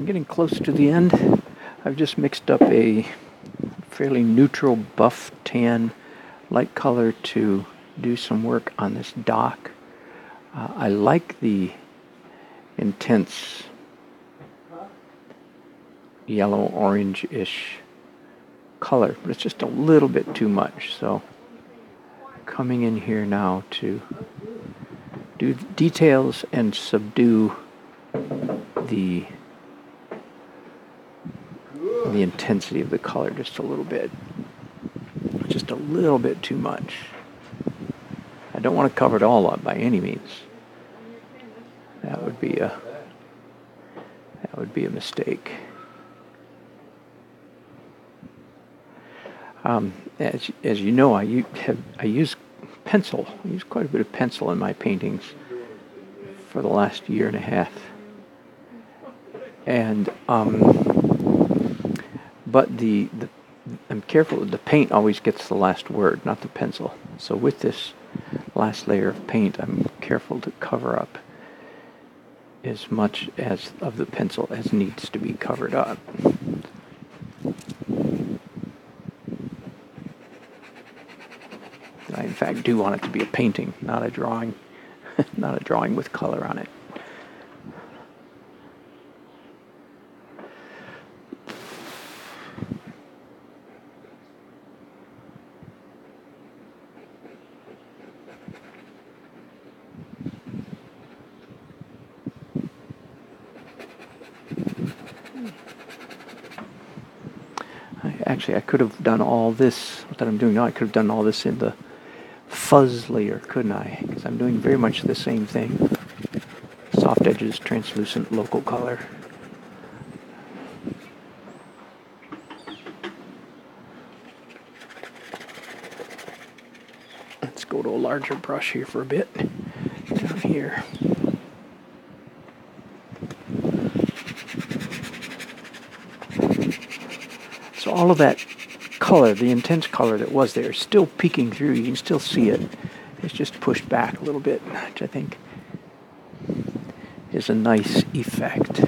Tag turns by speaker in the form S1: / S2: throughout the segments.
S1: getting close to the end. I've just mixed up a fairly neutral buff tan light color to do some work on this dock. I like the intense yellow orange-ish color, but it's just a little bit too much. So coming in here now to do details and subdue the intensity of the color just a little bit. Just a little bit too much. I don't want to cover it all up by any means. That would be a mistake. As you know, I use pencil. I use quite a bit of pencil in my paintings for the last year and a half. And but I'm careful that the paint always gets the last word, not the pencil. So with this last layer of paint, I'm careful to cover up as much as of the pencil as needs to be covered up. I in fact do want it to be a painting, not a drawing, not a drawing with color on it. Actually, I could have done all this, what I'm doing now, I could have done all this in the fuzz layer, couldn't I? Because I'm doing very much the same thing. Soft edges, translucent, local color. Let's go to a larger brush here for a bit. Down here. So all of that color, the intense color that was there, is still peeking through. You can still see it. It's just pushed back a little bit, which I think is a nice effect.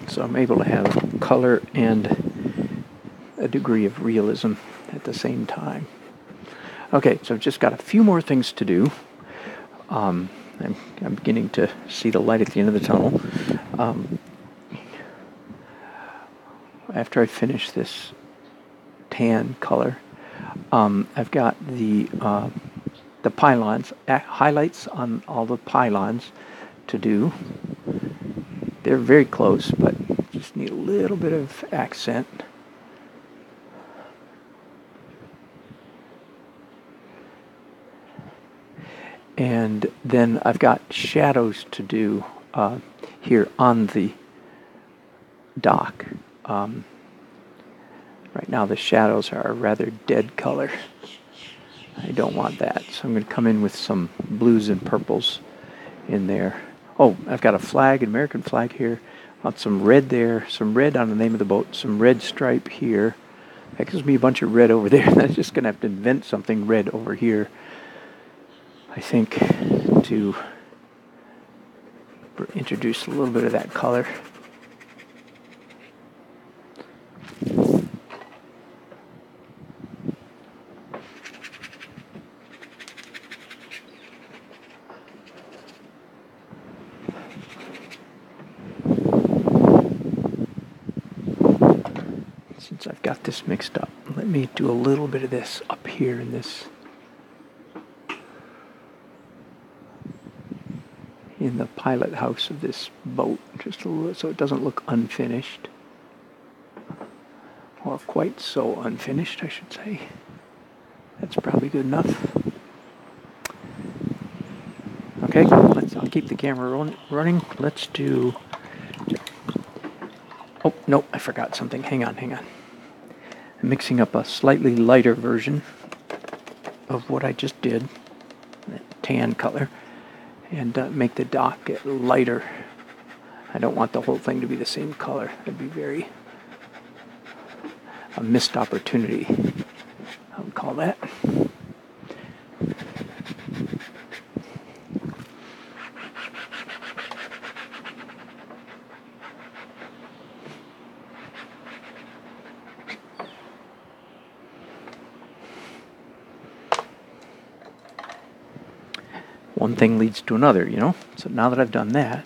S1: So I'm able to have color and a degree of realism at the same time. Okay, so I've just got a few more things to do. I'm beginning to see the light at the end of the tunnel. After I finish this tan color, I've got the pylons, highlights on all the pylons to do. They're very close, but just need a little bit of accent. And then I've got shadows to do here on the dock. Right now the shadows are a rather dead color. I don't want that, so I'm going to come in with some blues and purples in there. Oh, I've got a flag, an American flag here. I want some red there, some red on the name of the boat, some red stripe here. That gives me a bunch of red over there. I'm just going to have to invent something red over here, I think, to introduce a little bit of that color. Since I've got this mixed up, let me do a little bit of this up here in this, in the pilot house of this boat, just a little, so it doesn't look unfinished, or quite so unfinished, I should say. That's probably good enough. Okay, I'll keep the camera running. Let's do. Oh no, I forgot something. Hang on. I'm mixing up a slightly lighter version of what I just did, that tan color, and make the dock get lighter. I don't want the whole thing to be the same color. That'd be a missed opportunity, I would call that. one thing leads to another, you know? So now that I've done that,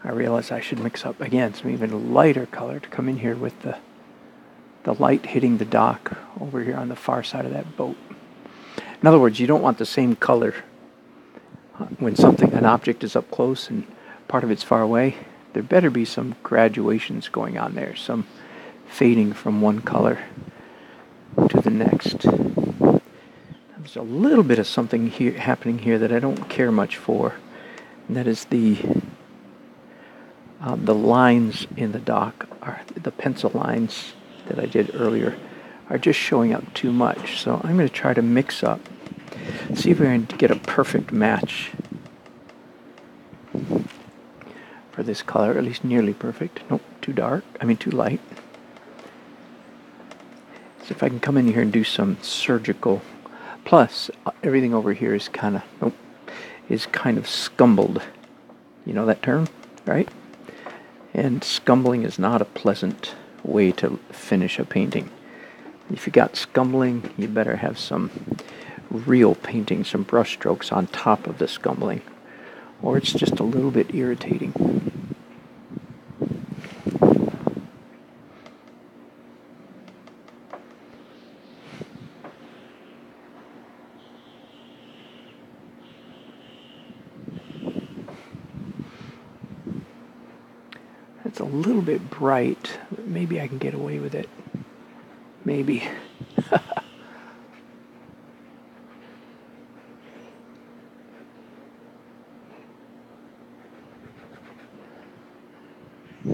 S1: I realize I should mix up, again, some even lighter color to come in here with the light hitting the dock over here on the far side of that boat. In other words, you don't want the same color when an object is up close and part of it's far away. There better be some graduations going on there, some fading from one color to the next. There's a little bit of something here happening here that I don't care much for, and that is the lines in the dock, the pencil lines that I did earlier, are just showing up too much. So I'm going to try to mix up, see if we can get a perfect match for this color, at least nearly perfect. Nope, too light. So if I can come in here and do some surgical, plus everything over here is kind of scumbled. You know that term, right? And scumbling is not a pleasant way to finish a painting. If you got scumbling, you better have some real painting, some brush strokes on top of the scumbling, or it's just a little bit irritating. It's a little bit bright, but maybe I can get away with it. Maybe.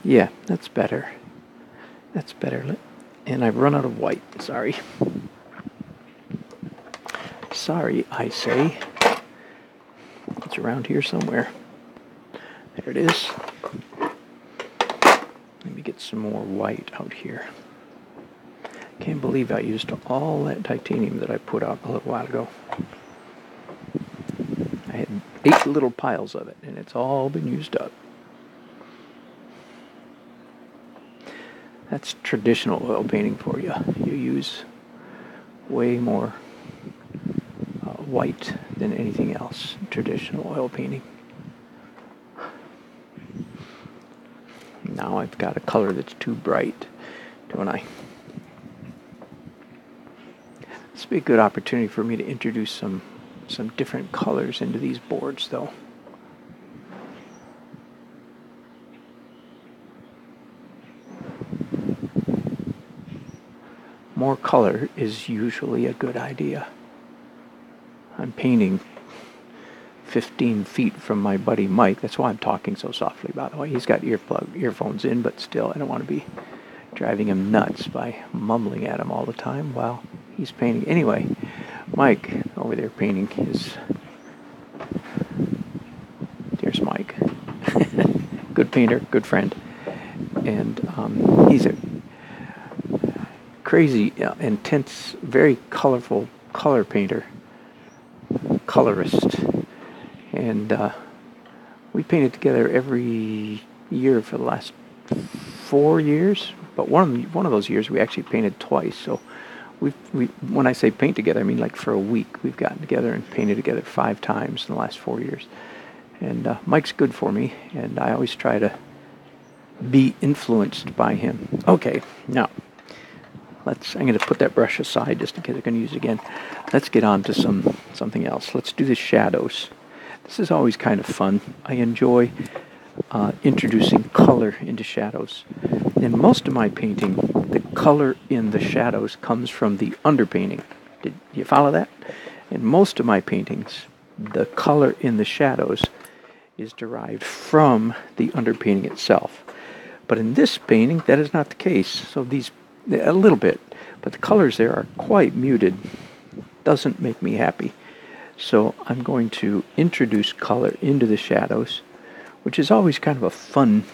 S1: Yeah, that's better. That's better. And I've run out of white. Sorry. Sorry, I say. It's around here somewhere. There it is. Let me get some more white out here. Can't believe I used all that titanium that I put out a little while ago. I had 8 little piles of it, and it's all been used up. That's traditional oil painting for you. You use way more white than anything else in traditional oil painting. Now I've got a color that's too bright, don't I? This would be a good opportunity for me to introduce some different colors into these boards, though. More color is usually a good idea. I'm painting 15 feet from my buddy Mike. That's why I'm talking so softly, by the way. He's got earphones in, but still, I don't want to be driving him nuts by mumbling at him all the time while he's painting. Anyway, Mike over there painting his... There's Mike. Good painter, good friend. And he's a crazy, intense, very colorful color painter, colorist. And we painted together every year for the last 4 years. But one of those years we actually painted twice. So we when I say paint together, I mean like for a week. We've gotten together and painted together 5 times in the last 4 years. And Mike's good for me, and I always try to be influenced by him. Okay, now I'm going to put that brush aside just in case I'm going to use it again. Let's get on to something else. Let's do the shadows. This is always kind of fun. I enjoy introducing color into shadows. In most of my painting, the color in the shadows comes from the underpainting. Did you follow that? In most of my paintings, the color in the shadows is derived from the underpainting itself. But in this painting, that is not the case. So a little bit, but the colors there are quite muted. Doesn't make me happy. So I'm going to introduce color into the shadows, which is always kind of a fun,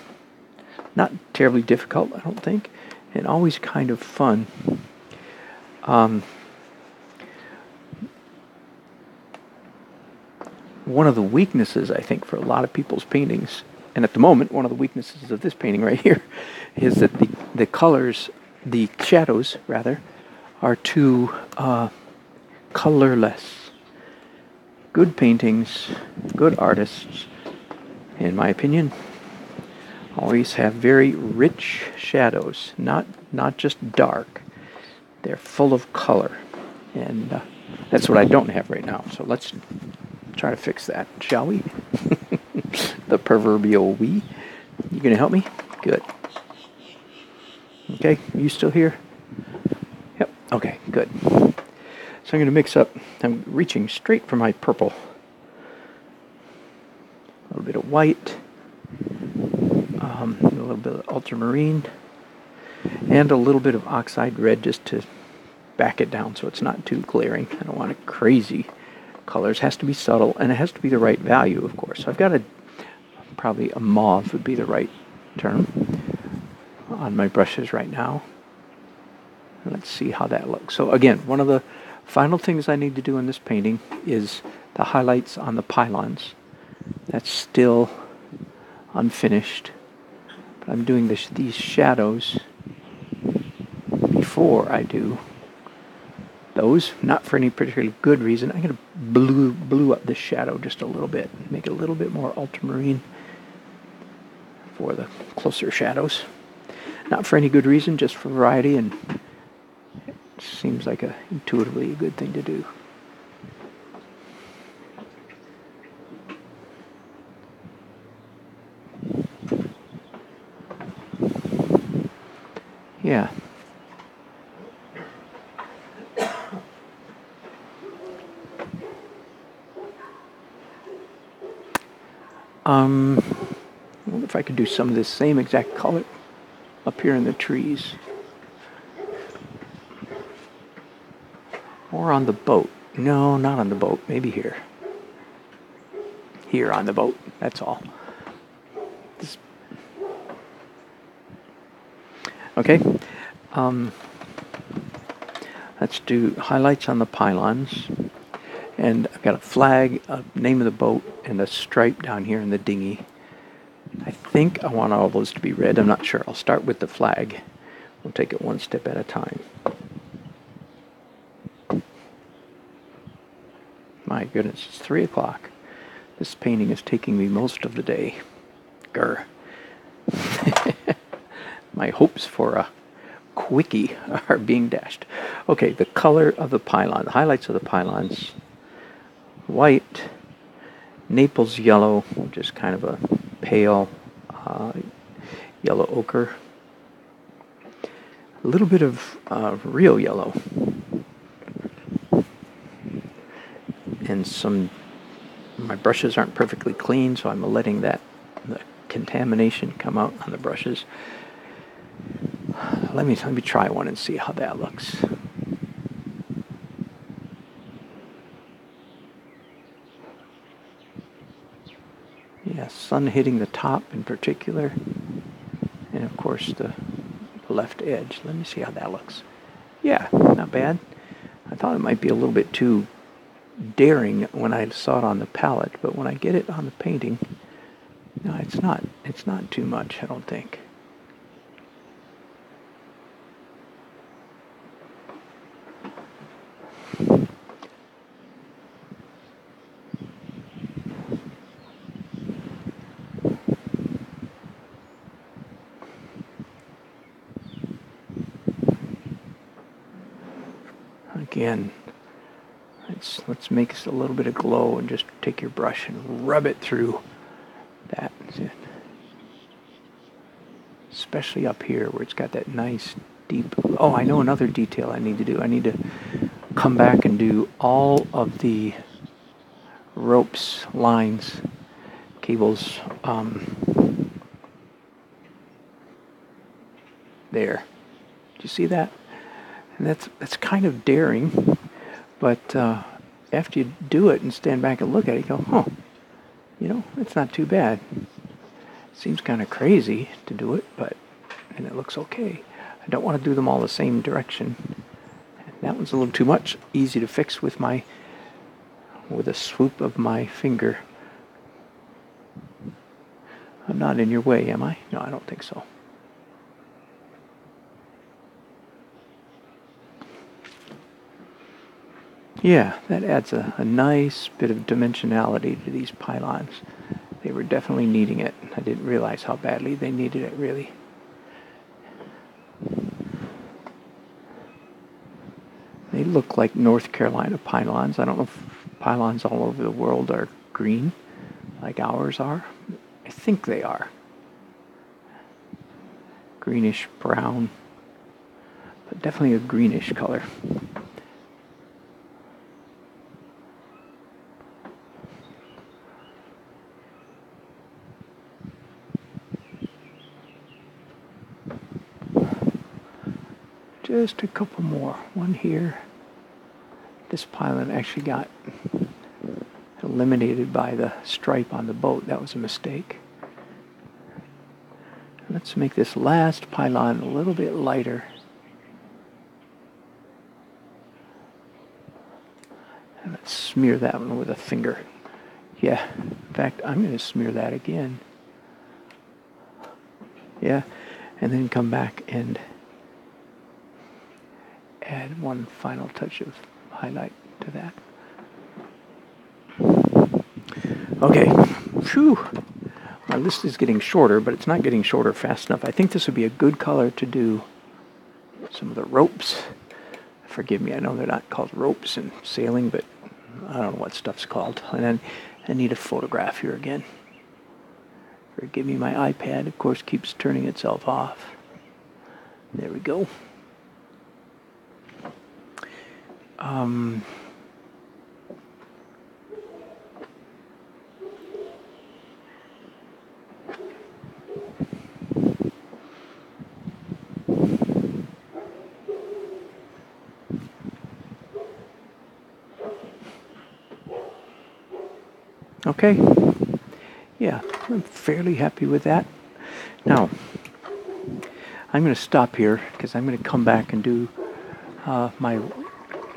S1: not terribly difficult, I don't think, and always kind of fun. One of the weaknesses, I think, for a lot of people's paintings, and at the moment, one of the weaknesses of this painting right here, is that the colors, the shadows, rather, are too colorless. good paintings, good artists, in my opinion, always have very rich shadows, not just dark. They're full of color, and that's what I don't have right now. So let's try to fix that, shall we? The proverbial we. You gonna help me? Good. Okay, you still here? Yep. Okay, good. So I'm gonna mix up. I'm reaching straight for my purple. A little bit of white, a little bit of ultramarine, and a little bit of oxide red just to back it down so it's not too glaring. I don't want it crazy colors. It has to be subtle, and it has to be the right value, of course. So I've got probably a mauve would be the right term on my brushes right now. Let's see how that looks. So again, one of the final things I need to do in this painting is the highlights on the pylons. That's still unfinished, but I'm doing these shadows before I do those, not for any particularly good reason. I'm going to blue up this shadow just a little bit, make it a little bit more ultramarine for the closer shadows. Not for any good reason, just for variety, and it seems like intuitively a good thing to do. Yeah. I wonder if I could do some of this same exact color up here in the trees. Or on the boat. No, not on the boat. Maybe here. Here on the boat. That's all. Okay. Let's do highlights on the pylons. And I've got a flag, a name of the boat, and a stripe down here in the dinghy. I think I want all those to be red. I'm not sure. I'll start with the flag. We'll take it one step at a time. My goodness, it's 3 o'clock. This painting is taking me most of the day. Grr. My hopes for a quickie are being dashed. Okay, the color of the pylon, the highlights of the pylons. White, Naples yellow, which is kind of a pale yellow ochre. A little bit of real yellow. And my brushes aren't perfectly clean, so I'm letting the contamination come out on the brushes. Let me try one and see how that looks. Yeah, sun hitting the top in particular, and of course the left edge. Let me see how that looks. Yeah, not bad. I thought it might be a little bit too daring when I saw it on the palette, but when I get it on the painting, no, it's not too much, I don't think. Again, let's make a little bit of glow and just take your brush and rub it through that. Especially up here where it's got that nice deep. Oh, I know another detail I need to do. I need to come back and do all of the ropes, lines, cables, there. Do you see that? And that's kind of daring, but after you do it and stand back and look at it, you go, it's not too bad. Seems kind of crazy to do it, and it looks okay. I don't want to do them all the same direction. That one's a little too much. Easy to fix with a swoop of my finger. I'm not in your way, am I? No, I don't think so. Yeah, that adds a nice bit of dimensionality to these pylons. They were definitely needing it. I didn't realize how badly they needed it, really. They look like North Carolina pylons. I don't know if pylons all over the world are green like ours are. I think they are. Greenish brown, but definitely a greenish color. Just a couple more. One here. This pylon actually got eliminated by the stripe on the boat. That was a mistake. Let's make this last pylon a little bit lighter. And let's smear that one with a finger. Yeah, in fact, I'm going to smear that again. Yeah, and then come back and add one final touch of highlight to that. Okay, phew. My list is getting shorter, but it's not getting shorter fast enough. I think this would be a good color to do some of the ropes. Forgive me, I know they're not called ropes in sailing, but I don't know what stuff's called. And then I need a photograph here again. Forgive me, my iPad, of course, keeps turning itself off. There we go. Okay. Yeah, I'm fairly happy with that. Now, I'm going to stop here because I'm going to come back and do my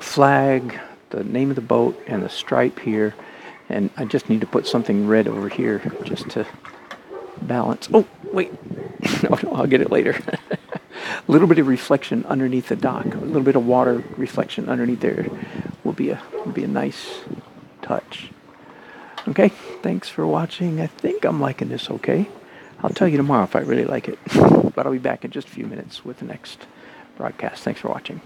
S1: flag, the name of the boat, and the stripe here. And I just need to put something red over here just to balance. Oh, wait. No, I'll get it later. A little bit of reflection underneath the dock. A little bit of water reflection underneath there will be a nice touch. Okay, thanks for watching. I think I'm liking this okay. I'll tell you tomorrow if I really like it. But I'll be back in just a few minutes with the next broadcast. Thanks for watching.